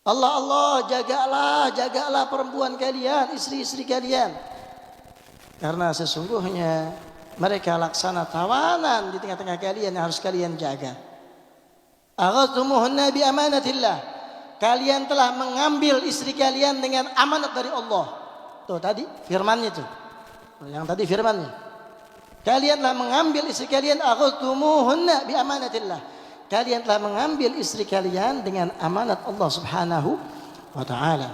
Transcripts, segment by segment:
Allah Allah, jagalah perempuan kalian, istri-istri kalian. Karena sesungguhnya mereka laksana tawanan di tengah-tengah kalian yang harus kalian jaga. Aghadtumuhunna bi amanatillah. Kalian telah mengambil istri kalian dengan amanat dari Allah. Tuh tadi firmannya tuh. Yang tadi firmannya. Kalian telah mengambil istri kalian, aghadtumuhunna bi amanatillah. Kalian telah mengambil istri kalian dengan amanat Allah Subhanahu wa taala.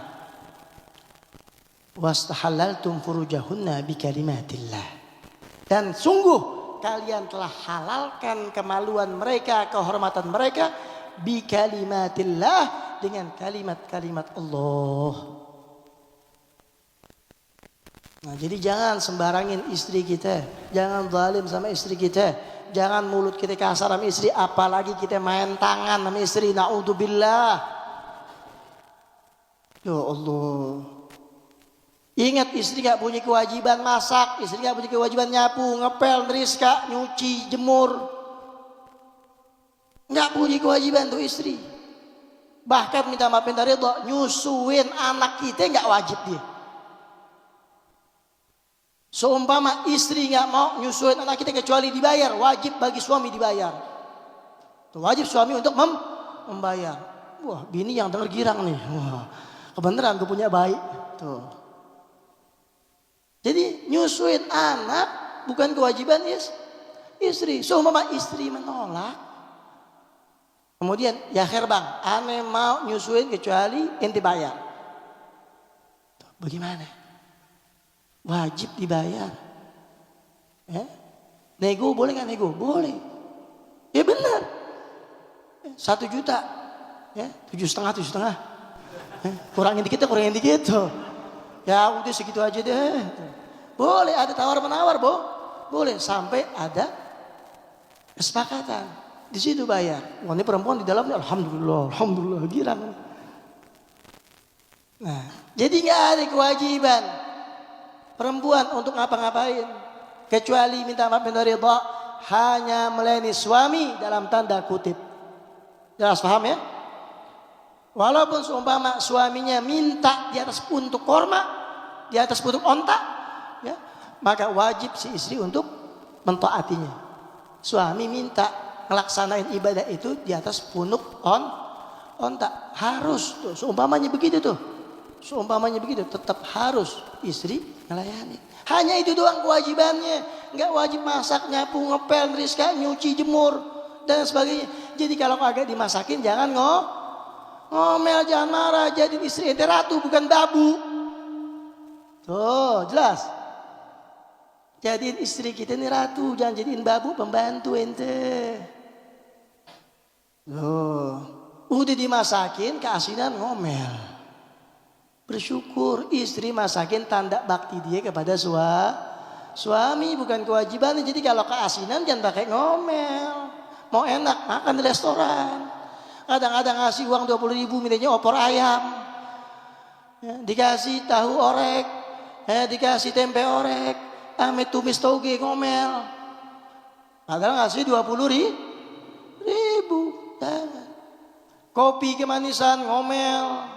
Wastahalaltum furujahunna bi kalimatillah. Dan sungguh kalian telah halalkan kemaluan mereka, kehormatan mereka bi kalimatillah, dengan kalimat-kalimat Allah. Nah, jadi jangan sembarangin istri kita, jangan zalim sama istri kita, jangan mulut kita kasar sama istri, apalagi kita main tangan sama istri. Naudzubillah. Ya Allah. Ingat, istri gak punya kewajiban masak, istri gak punya kewajiban nyapu, ngepel, neriska, nyuci, jemur. Gak punya kewajiban tuh istri. Bahkan minta maaf minta ridho, nyusuin anak kita gak wajib dia. Seumpama istri gak mau nyusuin anak kita kecuali dibayar, wajib bagi suami dibayar. Tuh, wajib suami untuk membayar. Wah, bini yang denger girang nih. Wah, kebenaran gue punya bayi. Tuh. Jadi nyusuin anak bukan kewajiban istri. Seumpama istri menolak, kemudian ya khair bang, ane mau nyusuin kecuali ente bayar. Bagaimana? Wajib dibayar. Ya? Nego boleh nggak nego? Boleh. Ya benar. 1 juta, ya 7,5. Kurangin dikit. Ya udah segitu aja deh. Boleh ada tawar menawar, boleh sampai ada kesepakatan. Di situ bayar. Wah, ini perempuan di dalamnya alhamdulillah girang. Nah, jadi nggak ada kewajiban perempuan untuk ngapa-ngapain kecuali minta maaf minta ridha, hanya melayani suami dalam tanda kutip. Jelas paham ya? Walaupun seumpama suaminya minta di atas puntuk korma, di atas puntuk onta, ya, maka wajib si istri untuk mentaatinya. Suami minta ngelaksanain ibadah itu di atas punuk onta, harus tuh. Seumpamanya begitu, tetap harus istri melayani. Hanya itu doang kewajibannya. Enggak wajib masak, nyapu, ngepel, neriska, nyuci, jemur dan sebagainya. Jadi kalau agak dimasakin jangan ngomel, jangan marah. Jadi istri ente ratu bukan babu. Tuh jelas. Jadiin istri kita ini ratu, jangan jadiin babu pembantu ente. Loh, udah dimasakin keasinan ngomel. Bersyukur istri masakin tanda bakti dia kepada suami, bukan kewajiban. Jadi kalau keasinan jangan pakai ngomel. Mau enak makan di restoran. Kadang-kadang ngasih uang 20.000 mintanya opor ayam. Ya, dikasih tahu orek, dikasih tempe orek, ame tumis toge ngomel. Kadang ngasih 20.000. Jangan. Kopi kemanisan ngomel.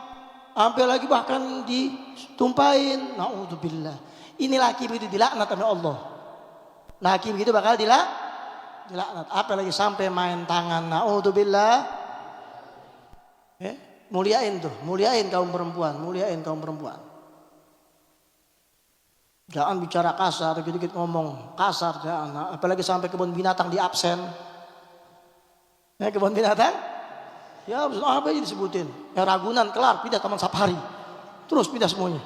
Sampai lagi bahkan ditumpahin. Naudzubillah. Ini laki begitu dilaknat oleh Allah. Laki begitu bakal dilaknat. Apalagi sampai main tangan. Naudzubillah. Muliain kaum perempuan. Jangan bicara kasar, dikit-dikit ngomong kasar, jangan. Apalagi sampai kebun binatang di absen. Kebun binatang? Ya, apa aja disebutin? Ya Ragunan kelar, pindah Taman Safari. Terus pindah semuanya.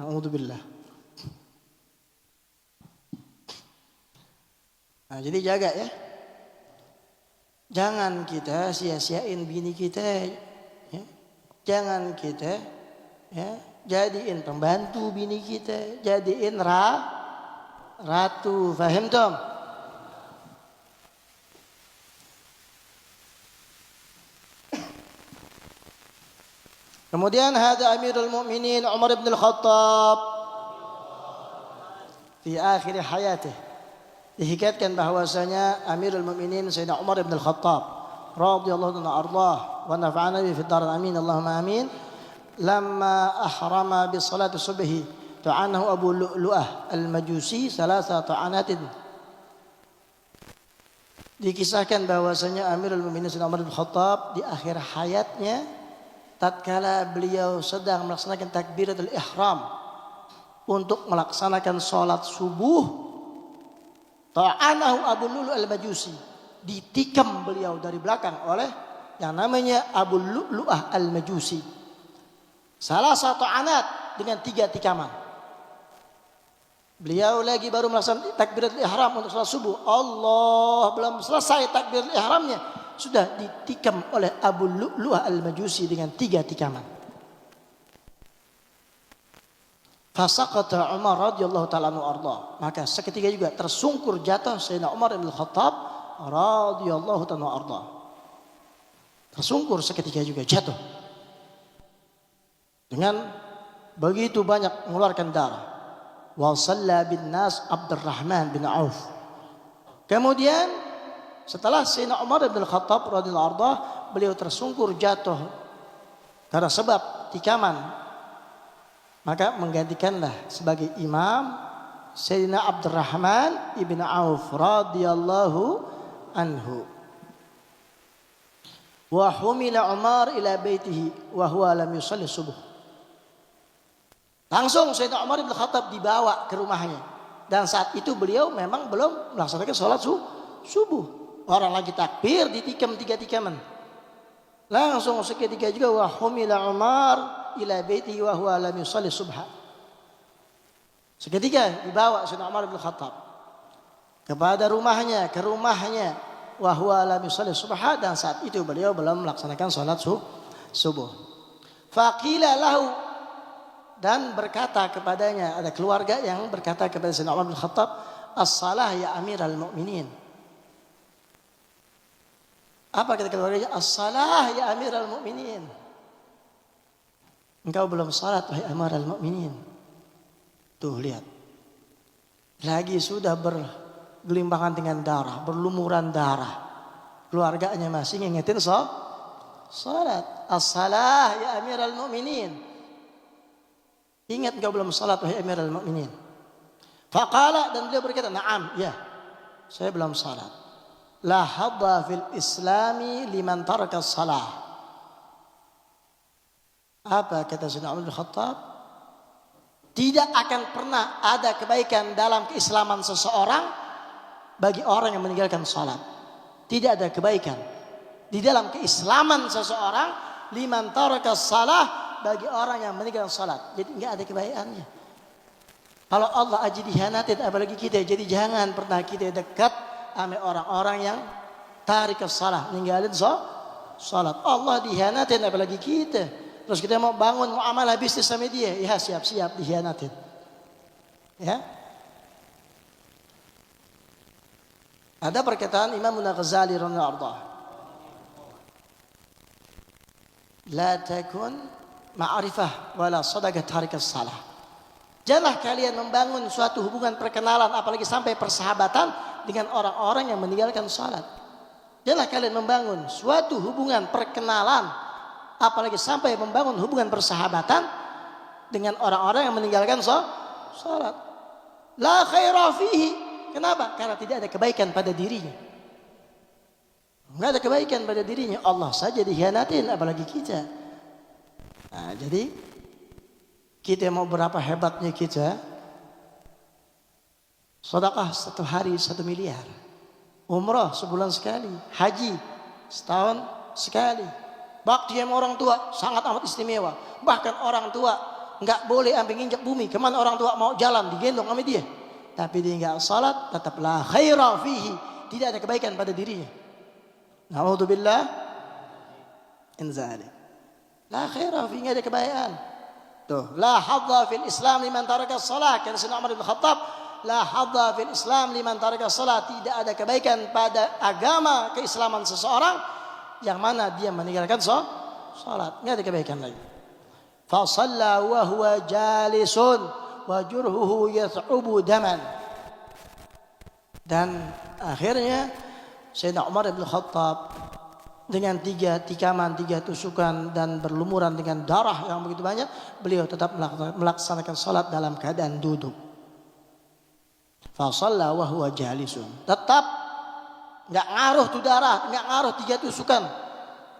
Alhamdulillah. Nah, jadi jaga ya. Jangan kita sia-siain bini kita. Ya. Jangan kita jadiin pembantu bini kita, jadiin ratu. Faham tom? Kemudian hada Amirul Mukminin Umar bin Al-Khattab di akhir hayatih. Dihikatkan bahwasanya Amirul Mukminin Sayyidina Umar bin Al-Khattab radhiyallahu anhu wa nafa'ana bihi fid darin amin Allahumma amin. Lamma ahrama bi salati subhi ta'anahu Abu Lu'lu'ah al-Majusi salasa ta'anatin. Dikisahkan bahwasanya Amirul Mukminin Sayyidina Umar bin Khattab di akhir hayatnya tatkala beliau sedang melaksanakan takbiratul ihram untuk melaksanakan salat subuh, ta'anahu Abu Lu'lu'ah al-Majusi, ditikam beliau dari belakang oleh yang namanya Abu Lu'lu'ah al-Majusi. Salah satu anat dengan 3 tikaman. Beliau lagi baru melaksanakan takbiratul ihram untuk salat subuh. Allah belum selesai takbiratul ihramnya sudah ditikam oleh Abu Lu'lu'ah al-Majusi dengan 3 tikaman. Fasaqata Umar radhiyallahu ta'ala anhu arda. Maka seketika juga tersungkur jatuh Sayyidina Umar bin Khattab radhiyallahu ta'ala arda. Tersungkur seketika juga jatuh. Dengan begitu banyak mengeluarkan darah. Wa shalla bin nas Abdurrahman bin Auf. Kemudian setelah Sayyidina Umar bin Khattab radhiyallahu arda, beliau tersungkur jatuh karena sebab tikaman. Maka menggantikanlah sebagai imam Sayyidina Abdurrahman ibn Auf radhiyallahu anhu. Wa humila Umar ila baitihi wa huwa lam yusalli subuh. Langsung Sayyidina Umar bin Khattab dibawa ke rumahnya. Dan saat itu beliau memang belum melaksanakan sholat subuh. Orang lagi takbir ditikam 3 tikaman. Langsung seketika juga wa humila Umar ila baitihi wa huwa lam yusalli subha. Seketika dibawa Sayyidina Umar bin Khattab kepada rumahnya, ke rumahnya, wa huwa lam yusalli subha, dan saat itu beliau belum melaksanakan salat subuh. Faqila lahu, dan berkata kepadanya, ada keluarga yang berkata kepada Sayyidina Umar bin Khattab, as-salah ya Amiral Mukminin. Apa kata keluarganya? As-salah ya Amiral Mukminin. Engkau belum salat wahai Amiral Mukminin. Tuh lihat. Lagi sudah bergelimpangan dengan darah, berlumuran darah. Keluarganya masih ngingetin salat. As-salah ya Amiral Mukminin. Ingat engkau belum salat wahai Amiral Mukminin. Faqala, dan beliau berkata, "Na'am, ya. Saya belum salat." La hadda fil islami liman taraka salah. Apa kata Sayyidina Umar bin Khattab? Tidak akan pernah ada kebaikan dalam keislaman seseorang bagi orang yang meninggalkan salat. Tidak ada kebaikan di dalam keislaman seseorang liman taraka salah, bagi orang yang meninggalkan salat. Jadi enggak ada kebaikannya. Kalau Allah aja dikhianatin, apalagi kita. Jadi jangan pernah kita dekat sama orang-orang yang tarik salah, ninggalin salat. Allah dikhianatin, apalagi kita. Terus kita mau bangun muamalah bisnis sama dia, ya siap-siap dikhianatin. Ya. Ada perkataan Imam Al-Ghazali radhiyallahu anhu, la takun ma'rifah wala sadaqah tarik salah. Janganlah kalian membangun suatu hubungan perkenalan, apalagi sampai persahabatan dengan orang-orang yang meninggalkan salat. Janganlah kalian membangun suatu hubungan perkenalan, apalagi sampai membangun hubungan persahabatan dengan orang-orang yang meninggalkan salat. La khaira fihi. Kenapa? Karena tidak ada kebaikan pada dirinya. Enggak ada kebaikan pada dirinya. Allah saja dikhianatin, apalagi kita. Nah, jadi kita mau berapa hebatnya kita, sedekah 1 hari 1 miliar, umrah sebulan sekali, haji setahun sekali, bakti sama orang tua sangat amat istimewa. Bahkan orang tua nggak boleh sampai nginjak bumi. Kemana orang tua mau jalan digendong sama dia, tapi dia nggak salat, tetap la khaira fihi, tidak ada kebaikan pada dirinya. Na'udzubillah in zalik. La khaira fihi, nggak ada kebaikan. Tuh, la hadza fil Islam liman taraka shalah. Kata Sayyidina Umar bin Khattab, la hadza fil Islam liman taraka shalah. Tidak ada kebaikan pada agama keislaman seseorang yang mana dia meninggalkan salat. Enggak ada kebaikan lagi. Fa shalla wa huwa jalisun wa jurhuhu yat'ubu daman. Dan akhirnya Sayyidina Umar bin Khattab dengan 3 tikaman, 3 tusukan dan berlumuran dengan darah yang begitu banyak, beliau tetap melaksanakan salat dalam keadaan duduk. Fa shalla wa huwa jalisun. Tetap enggak ngaruh tuh darah, enggak ngaruh 3 tusukan.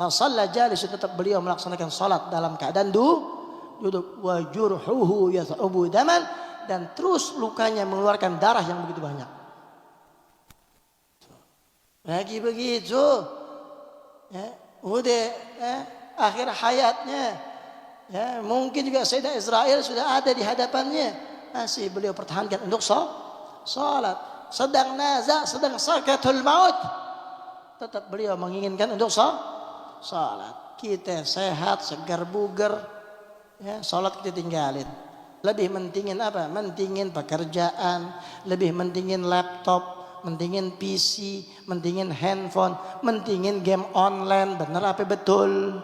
Fa shalla jalisun, tetap beliau melaksanakan salat dalam keadaan duduk. Wa jurhuhu yathubu daman, dan terus lukanya mengeluarkan darah yang begitu banyak. Lagi begitu. Ya, udah akhir hayatnya, ya, mungkin juga Sayyidah Israel sudah ada di hadapannya, masih beliau pertahankan untuk salat. Sedang naza, sedang sakatul maut, tetap beliau menginginkan untuk salat. Kita sehat, segar bugar, ya, salat kita tinggalin. Lebih mentingin apa? Mentingin pekerjaan, lebih mentingin laptop, mentingin PC, mentingin handphone, mentingin game online. Bener apa betul?